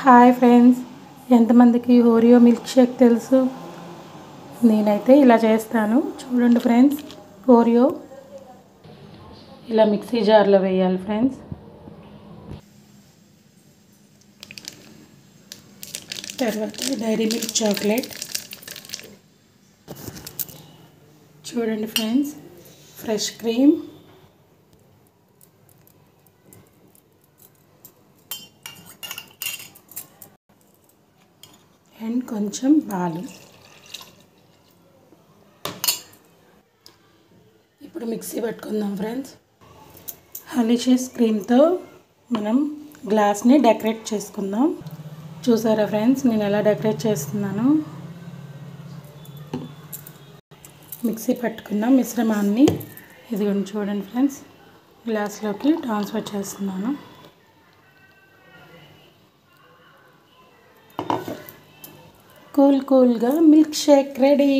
Hi friends, ఎంతమందికి Oreo milk shake తెలుసు? నేనైతే ఇలా చేస్తాను. చూడండి ఫ్రెండ్స్, ఓరియో ఇలా మిక్సీ జార్లో వేయాలి ఫ్రెండ్స్. తర్వాత డైరీ మిల్క్ చాక్లెట్, చూడండి ఫ్రెండ్స్, ఫ్రెష్ క్రీమ్, అండ్ కొంచెం పాలు. ఇప్పుడు మిక్సీ పట్టుకుందాం ఫ్రెండ్స్. హలీషియస్ క్రీమ్తో మనం గ్లాస్ని డెకరేట్ చేసుకుందాం. చూసారా ఫ్రెండ్స్, నేను ఎలా డెకరేట్ చేస్తున్నాను. మిక్సీ పట్టుకున్న మిశ్రమాన్ని ఇదిగోండి చూడండి ఫ్రెండ్స్, గ్లాస్లోకి ట్రాన్స్ఫర్ చేస్తున్నాను. కూల్గా మిల్క్ షేక్ రెడీ.